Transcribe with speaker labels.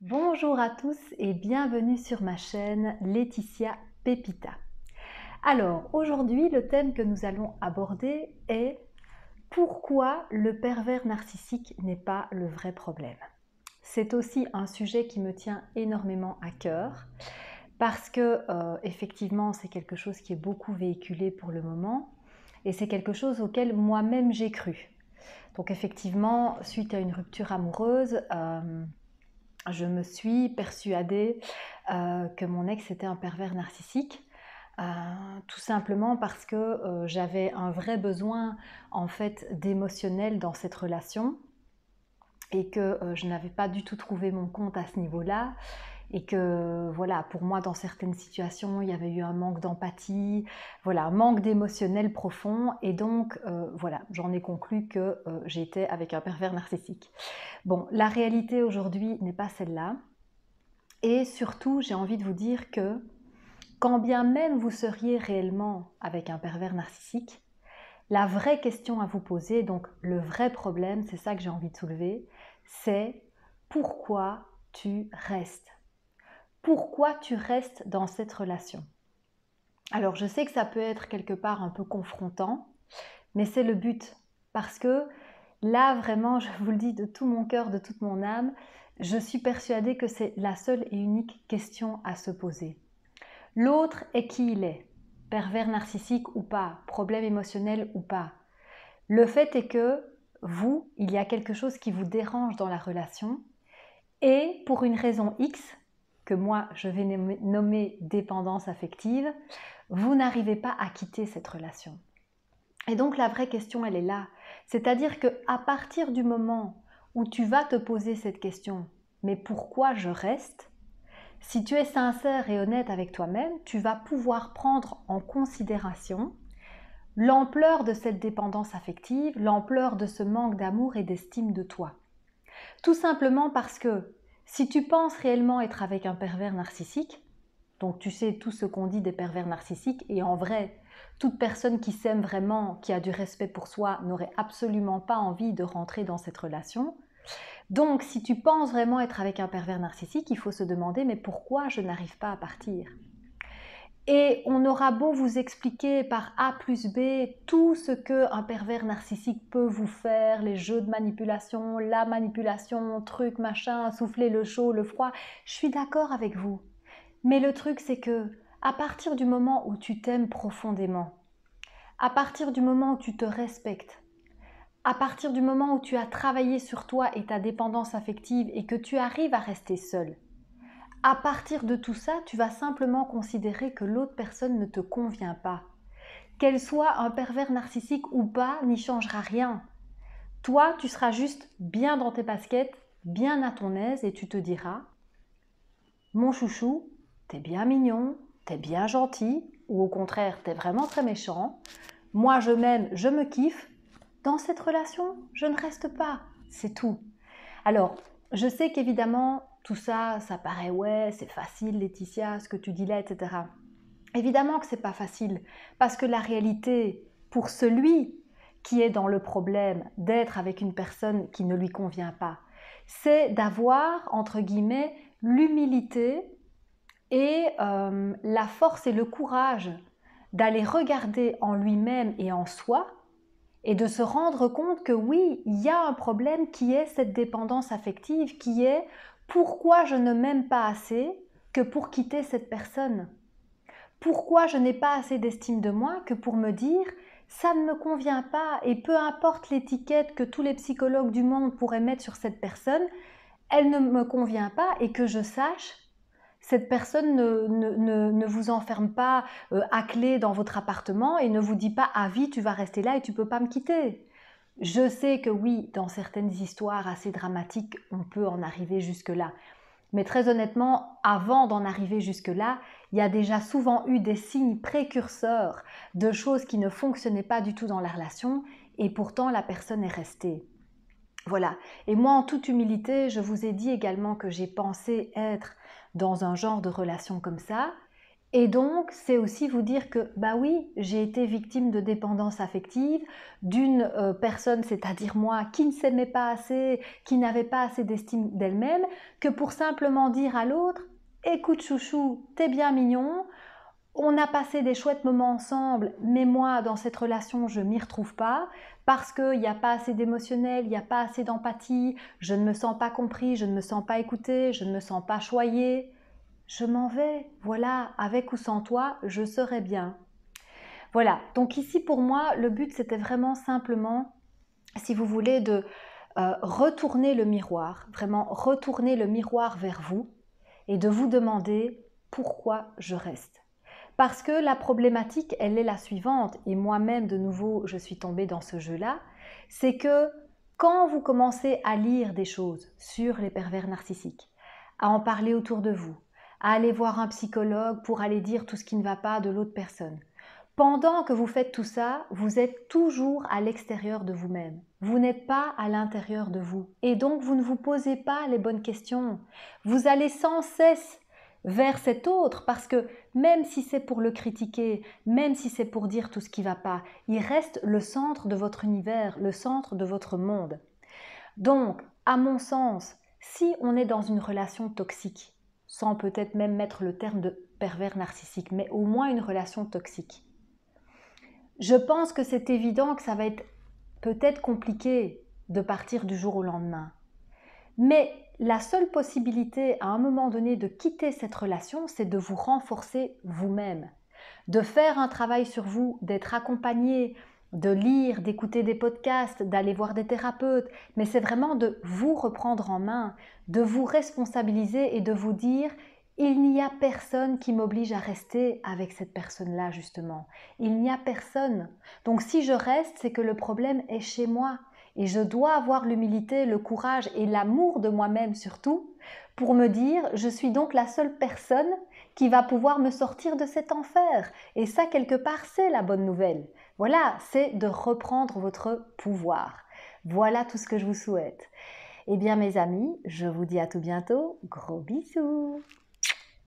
Speaker 1: Bonjour à tous et bienvenue sur ma chaîne Laetitia Pepita. Alors aujourd'hui le thème que nous allons aborder est pourquoi le pervers narcissique n'est pas le vrai problème. C'est aussi un sujet qui me tient énormément à cœur parce que effectivement c'est quelque chose qui est beaucoup véhiculé pour le moment et c'est quelque chose auquel moi-même j'ai cru. Donc effectivement, suite à une rupture amoureuse, je me suis persuadée que mon ex était un pervers narcissique, tout simplement parce que j'avais un vrai besoin en fait d'émotionnel dans cette relation et que je n'avais pas du tout trouvé mon compte à ce niveau-là et que voilà, pour moi dans certaines situations il y avait eu un manque d'empathie, voilà, un manque d'émotionnel profond et donc voilà, j'en ai conclu que j'étais avec un pervers narcissique. Bon, la réalité aujourd'hui n'est pas celle-là. Et surtout, j'ai envie de vous dire que quand bien même vous seriez réellement avec un pervers narcissique, la vraie question à vous poser, donc le vrai problème, c'est ça que j'ai envie de soulever, c'est pourquoi tu restes? Pourquoi tu restes dans cette relation? Alors je sais que ça peut être quelque part un peu confrontant, mais c'est le but. Parce que là, vraiment, je vous le dis de tout mon cœur, de toute mon âme, je suis persuadée que c'est la seule et unique question à se poser. L'autre est qui il est, pervers narcissique ou pas, problème émotionnel ou pas. Le fait est que vous, il y a quelque chose qui vous dérange dans la relation et pour une raison X, que moi je vais nommer dépendance affective, vous n'arrivez pas à quitter cette relation. Et donc la vraie question, elle est là. C'est-à-dire qu'à partir du moment où tu vas te poser cette question, mais pourquoi je reste? Si tu es sincère et honnête avec toi-même, tu vas pouvoir prendre en considération l'ampleur de cette dépendance affective, l'ampleur de ce manque d'amour et d'estime de toi. Tout simplement parce que si tu penses réellement être avec un pervers narcissique, donc tu sais tout ce qu'on dit des pervers narcissiques, et en vrai, toute personne qui s'aime vraiment, qui a du respect pour soi, n'aurait absolument pas envie de rentrer dans cette relation. Donc si tu penses vraiment être avec un pervers narcissique, il faut se demander mais pourquoi je n'arrive pas à partir? Et on aura beau vous expliquer par A plus B tout ce qu'un pervers narcissique peut vous faire, les jeux de manipulation, la manipulation, truc, machin, souffler le chaud, le froid, je suis d'accord avec vous. Mais le truc c'est que à partir du moment où tu t'aimes profondément, à partir du moment où tu te respectes, à partir du moment où tu as travaillé sur toi et ta dépendance affective et que tu arrives à rester seul, à partir de tout ça, tu vas simplement considérer que l'autre personne ne te convient pas. Qu'elle soit un pervers narcissique ou pas, n'y changera rien. Toi, tu seras juste bien dans tes baskets, bien à ton aise et tu te diras « Mon chouchou, t'es bien mignon, t'es bien gentil, ou au contraire, t'es vraiment très méchant. Moi, je m'aime, je me kiffe. Dans cette relation, je ne reste pas. C'est tout. » Alors, je sais qu'évidemment, tout ça, ça paraît ouais, c'est facile Laetitia, ce que tu dis là, etc. Évidemment que c'est pas facile, parce que la réalité, pour celui qui est dans le problème d'être avec une personne qui ne lui convient pas, c'est d'avoir, entre guillemets, l'humilité et la force et le courage d'aller regarder en lui-même et en soi et de se rendre compte que oui, il y a un problème qui est cette dépendance affective, qui est pourquoi je ne m'aime pas assez que pour quitter cette personne. Pourquoi je n'ai pas assez d'estime de moi que pour me dire ça ne me convient pas et peu importe l'étiquette que tous les psychologues du monde pourraient mettre sur cette personne, elle ne me convient pas et que je sache cette personne ne vous enferme pas à clé dans votre appartement et ne vous dit pas à vie tu vas rester là et tu ne peux pas me quitter. Je sais que oui, dans certaines histoires assez dramatiques, on peut en arriver jusque-là. Mais très honnêtement, avant d'en arriver jusque-là, il y a déjà souvent eu des signes précurseurs de choses qui ne fonctionnaient pas du tout dans la relation et pourtant la personne est restée. Voilà. Et moi, en toute humilité, je vous ai dit également que j'ai pensé être dans un genre de relation comme ça. Et donc, c'est aussi vous dire que, bah oui, j'ai été victime de dépendance affective d'une personne, c'est-à-dire moi, qui ne s'aimait pas assez, qui n'avait pas assez d'estime d'elle-même, que pour simplement dire à l'autre, écoute chouchou, t'es bien mignon, on a passé des chouettes moments ensemble, mais moi, dans cette relation, je m'y retrouve pas, parce qu'il n'y a pas assez d'émotionnel, il n'y a pas assez d'empathie, je ne me sens pas compris, je ne me sens pas écouté, je ne me sens pas choyé. Je m'en vais, voilà, avec ou sans toi, je serai bien. Voilà, donc ici pour moi, le but c'était vraiment simplement, si vous voulez, de retourner le miroir, vraiment retourner le miroir vers vous et de vous demander pourquoi je reste. Parce que la problématique, elle est la suivante, et moi-même de nouveau je suis tombée dans ce jeu-là, c'est que quand vous commencez à lire des choses sur les pervers narcissiques, à en parler autour de vous, à aller voir un psychologue pour aller dire tout ce qui ne va pas de l'autre personne, pendant que vous faites tout ça, vous êtes toujours à l'extérieur de vous-même. Vous n'êtes pas à l'intérieur de vous. Et donc, vous ne vous posez pas les bonnes questions. Vous allez sans cesse vers cet autre parce que même si c'est pour le critiquer, même si c'est pour dire tout ce qui ne va pas, il reste le centre de votre univers, le centre de votre monde. Donc, à mon sens, si on est dans une relation toxique, sans peut-être même mettre le terme de pervers narcissique, mais au moins une relation toxique, je pense que c'est évident que ça va être peut-être compliqué de partir du jour au lendemain. Mais la seule possibilité à un moment donné de quitter cette relation, c'est de vous renforcer vous-même, de faire un travail sur vous, d'être accompagné, de lire, d'écouter des podcasts, d'aller voir des thérapeutes, mais c'est vraiment de vous reprendre en main, de vous responsabiliser et de vous dire il n'y a personne qui m'oblige à rester avec cette personne-là justement. Il n'y a personne. Donc si je reste, c'est que le problème est chez moi. Et je dois avoir l'humilité, le courage et l'amour de moi-même surtout pour me dire je suis donc la seule personne qui va pouvoir me sortir de cet enfer. Et ça, quelque part, c'est la bonne nouvelle. Voilà, c'est de reprendre votre pouvoir. Voilà tout ce que je vous souhaite. Eh bien mes amis, je vous dis à tout bientôt. Gros bisous.